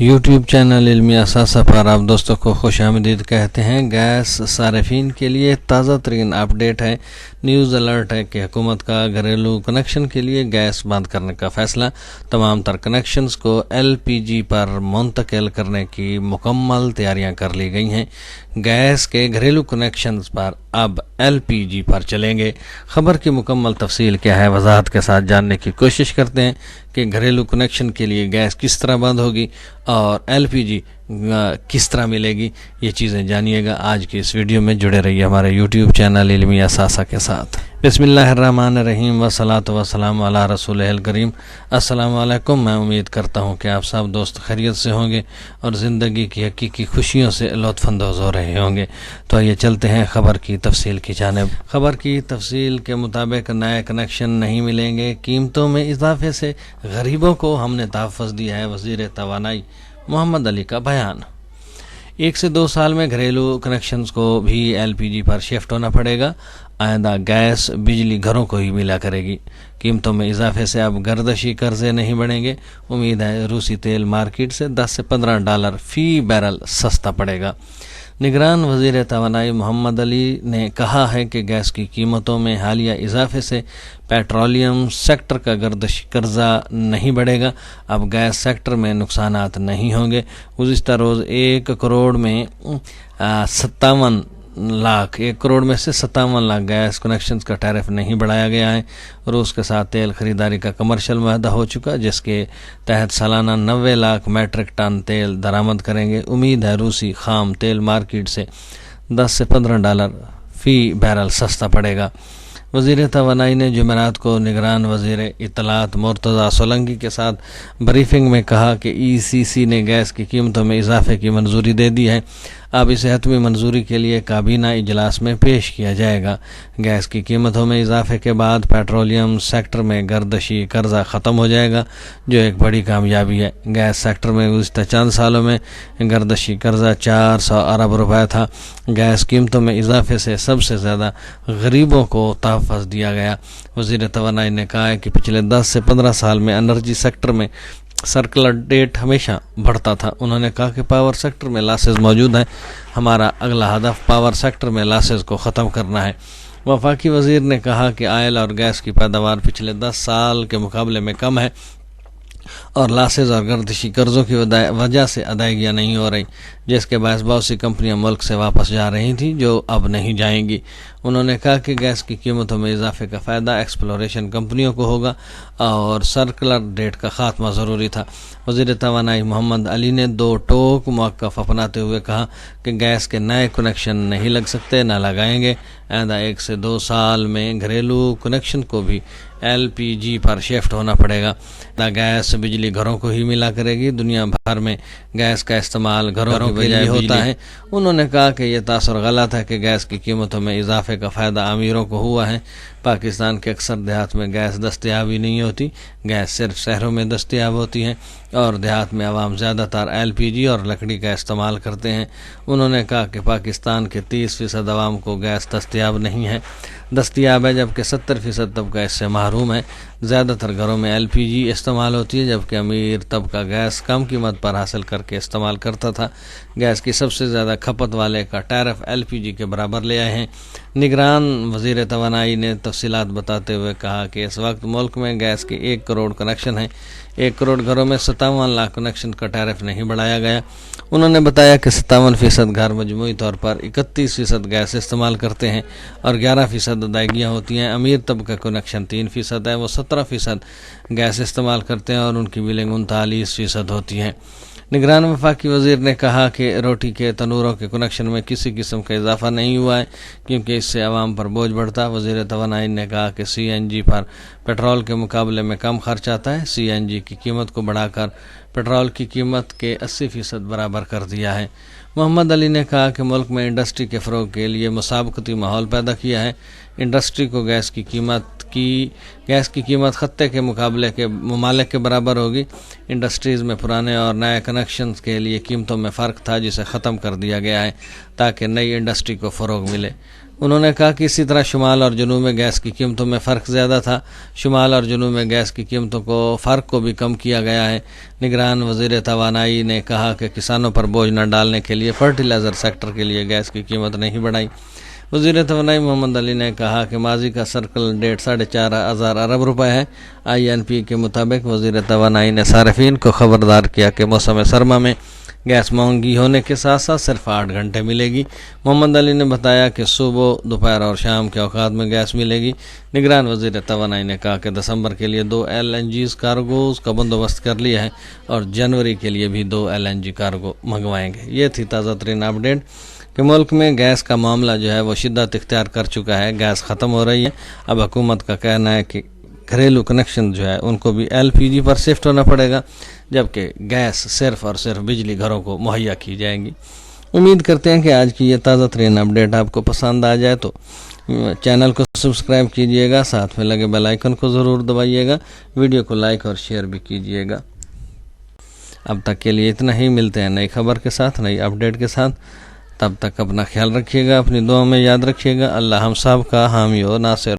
YouTube channel علمی اثاثہ پر آپ دوستوں کو خوش آمدید کہتے ہیں۔ گیس صارفین کے لیے تازہ ترین اپڈیٹ ہے، نیوز الرٹ ہے کہ حکومت کا گھریلو کنیکشن کے لیے گیس بند کرنے کا فیصلہ، تمام تر کنیکشنز کو ایل پی جی پر منتقل کرنے کی مکمل تیاریاں کر لی گئی ہیں۔ گیس کے گھریلو کنیکشنز پر اب ایل پی جی پر چلیں گے۔ خبر کی مکمل تفصیل کیا ہے، وضاحت کے ساتھ جاننے کی کوشش کرتے ہیں کہ گھریلو کنیکشن کے لیے گیس کس طرح بند ہوگی اور ایل پی جی کس طرح ملے گی۔ یہ چیزیں جانیے گا، آج کی اس ویڈیو میں جڑے رہیے ہمارے یوٹیوب چینل علمی اثاثہ کے ساتھ۔ بسم اللہ الرحمن الرحیم والصلاۃ والسلام علی رسول الکریم۔ السلام علیکم، میں امید کرتا ہوں کہ آپ سب دوست خیریت سے ہوں گے اور زندگی کی حقیقی خوشیوں سے لطف اندوز ہو رہے ہوں گے۔ تو یہ چلتے ہیں خبر کی تفصیل کی جانب۔ خبر کی تفصیل کے مطابق نئے کنیکشن نہیں ملیں گے، قیمتوں میں اضافے سے غریبوں کو ہم نے تحفظ دیا ہے، وزیر توانائی محمد علی کا بیان۔ 1 سے 2 سال میں گھریلو کنیکشنز کو بھی ایل پی جی پر شفٹ ہونا پڑے گا۔ آئندہ گیس بجلی گھروں کو ہی ملا کرے گی۔ قیمتوں میں اضافے سے اب گردشی قرضے نہیں بڑھیں گے۔ امید ہے روسی تیل مارکیٹ سے $10 سے $15 فی بیرل سستا پڑے گا۔ نگران وزیر توانائی محمد علی نے کہا ہے کہ گیس کی قیمتوں میں حالیہ اضافے سے پیٹرولیم سیکٹر کا گردشی قرضہ نہیں بڑھے گا۔ اب گیس سیکٹر میں نقصانات نہیں ہوں گے۔ گزشتہ روز 1 کروڑ میں 57 لاکھ گیس کنیکشنز کا ٹیرف نہیں بڑھایا گیا ہے۔ روس کے ساتھ تیل خریداری کا کمرشل معاہدہ ہو چکا، جس کے تحت سالانہ 90 لاکھ میٹرک ٹن تیل درآمد کریں گے۔ امید ہے روسی خام تیل مارکیٹ سے $10 سے $15 فی بیرل سستا پڑے گا۔ وزیر توانائی نے جمعرات کو نگران وزیر اطلاعات مرتضی سولنگی کے ساتھ بریفنگ میں کہا کہ ای سی سی نے گیس کی قیمتوں میں اضافے کی منظوری دے دی ہے۔ اب اسے حتمی منظوری کے لیے کابینہ اجلاس میں پیش کیا جائے گا۔ گیس کی قیمتوں میں اضافے کے بعد پیٹرولیم سیکٹر میں گردشی قرضہ ختم ہو جائے گا، جو ایک بڑی کامیابی ہے۔ گیس سیکٹر میں گزشتہ چند سالوں میں گردشی قرضہ 400 ارب روپے تھا۔ گیس قیمتوں میں اضافے سے سب سے زیادہ غریبوں کو تحفظ دیا گیا۔ وزیر توانائی نے کہا ہے کہ پچھلے 10 سے 15 سال میں انرجی سیکٹر میں سرکلر ڈیٹ ہمیشہ بڑھتا تھا۔ انہوں نے کہا کہ پاور سیکٹر میں لاسز موجود ہیں۔ ہمارا اگلا ہدف پاور سیکٹر میں لاسز کو ختم کرنا ہے۔ وفاقی وزیر نے کہا کہ آئل اور گیس کی پیداوار پچھلے 10 سال کے مقابلے میں کم ہے اور لاسز اور گردشی قرضوں کی وجہ سے ادائیگیاں نہیں ہو رہی، جس کے باعث بہت سی کمپنیاں ملک سے واپس جا رہی تھیں، جو اب نہیں جائیں گی۔ انہوں نے کہا کہ گیس کی قیمتوں میں اضافے کا فائدہ ایکسپلوریشن کمپنیوں کو ہوگا اور سرکلر ڈیٹ کا خاتمہ ضروری تھا۔ وزیر توانائی محمد علی نے 2 ٹوک موقف اپناتے ہوئے کہا کہ گیس کے نئے کنیکشن نہیں لگ سکتے، نہ لگائیں گے۔ آئندہ 1 سے 2 سال میں گھریلو کنیکشن کو بھی ایل پی جی پر شفٹ ہونا پڑے گا۔ گیس بجلی گھروں کو ہی ملا کرے گی۔ دنیا بھر میں گیس کا استعمال گھروں کے بجائے ہوتا ہے۔ انہوں نے کہا کہ یہ تاثر غلط ہے کہ گیس کی قیمتوں میں اضافے کا فائدہ امیروں کو ہوا ہے۔ پاکستان کے اکثر دیہات میں گیس دستیاب ہی نہیں ہوتی۔ گیس صرف شہروں میں دستیاب ہوتی ہے اور دیہات میں عوام زیادہ تر ایل پی جی اور لکڑی کا استعمال کرتے ہیں۔ انہوں نے کہا کہ پاکستان کے 30% عوام کو گیس دستیاب نہیں ہے، جبکہ 70% طبقہ اس سے محروم ہے۔ زیادہ تر گھروں میں ایل پی جی استعمال ہوتی ہے، جبکہ امیر طبقہ گیس کم قیمت پر حاصل کر کے استعمال کرتا تھا۔ گیس کی سب سے زیادہ کھپت والے کا ٹیرف ایل پی جی کے برابر لے آئے ہیں۔ نگران وزیر توانائی نے تفصیلات بتاتے ہوئے کہا کہ اس وقت ملک میں گیس کے 1 کروڑ کنیکشن ہیں۔ 1 کروڑ گھروں میں 57 لاکھ کنیکشن کا ٹیرف نہیں بڑھایا گیا۔ انہوں نے بتایا کہ 57% گھر مجموعی طور پر 31% گیس استعمال کرتے ہیں اور 11% ادائیگیاں ہوتی ہیں۔ امیر طبقہ کنیکشن 3% ہے، وہ 17% گیس استعمال کرتے ہیں اور ان کی بلنگ 39% ہوتی ہے۔ نگران وفاقی وزیر نے کہا کہ روٹی کے تنوروں کے کنیکشن میں کسی قسم کا اضافہ نہیں ہوا ہے، کیونکہ اس سے عوام پر بوجھ بڑھتا۔ وزیر توانائی نے کہا کہ سی این جی پر پیٹرول کے مقابلے میں کم خرچ آتا ہے۔ سی این جی کی قیمت کو بڑھا کر پیٹرول کی قیمت کے 80% برابر کر دیا ہے۔ محمد علی نے کہا کہ ملک میں انڈسٹری کے فروغ کے لیے مسابقتی ماحول پیدا کیا ہے۔ انڈسٹری کو گیس کی قیمت خطے کے مقابلے کے ممالک کے برابر ہوگی۔ انڈسٹریز میں پرانے اور نئے کنیکشنز کے لیے قیمتوں میں فرق تھا، جسے ختم کر دیا گیا ہے تاکہ نئی انڈسٹری کو فروغ ملے۔ انہوں نے کہا کہ اسی طرح شمال اور جنوب میں گیس کی قیمتوں میں فرق زیادہ تھا. شمال اور جنوب میں گیس کی قیمتوں کو فرق کو بھی کم کیا گیا ہے. نگران وزیر توانائی نے کہا کہ کسانوں پر بوجھ نہ ڈالنے کے لیے فرٹیلائزر سیکٹر کے لیے گیس کی قیمت نہیں بڑھائی. وزیر توانائی محمد علی نے کہا کہ ماضی کا سرکل ڈیٹ 4,500 ارب روپے ہے. INP کے مطابق وزیر توانائی نے صارفین کو خبردار کیا کہ موسم سرما میں گیس مہنگی ہونے کے ساتھ ساتھ صرف 8 گھنٹے ملے گی. محمد علی نے بتایا کہ صبح، دوپہر اور شام کے اوقات میں گیس ملے گی. نگران وزیر توانائی نے کہا کہ دسمبر کے لیے 2 LNG کارگوز کا بندوبست کر لیا ہے اور جنوری کے لیے بھی 2 LNG کارگو منگوائیں گے. یہ تھی تازہ ترین اپڈیٹ کہ ملک میں گیس کا معاملہ جو ہے وہ شدت اختیار کر چکا ہے. گیس ختم ہو رہی ہے. اب حکومت کا کہنا ہے کہ گھریلو کنیکشن جو ہے ان کو بھی LPG پر شفٹ ہونا پڑے گا، جبکہ گیس صرف اور صرف بجلی گھروں کو مہیا کی جائے گی. امید کرتے ہیں کہ آج کی یہ تازہ ترین اپڈیٹ آپ کو پسند آ جائے تو چینل کو سبسکرائب کیجئے گا، ساتھ میں لگے بیل آئیکن کو ضرور دبائیے گا، ویڈیو کو لائک اور شیئر بھی کیجئے گا. اب تک کے لیے اتنا ہی. ملتے ہیں نئی خبر کے ساتھ، نئی اپڈیٹ کے ساتھ. تب تک اپنا خیال رکھیے گا، اپنی دعا میں یاد رکھیے گا. اللہ ہم سب کا حامی و ناصر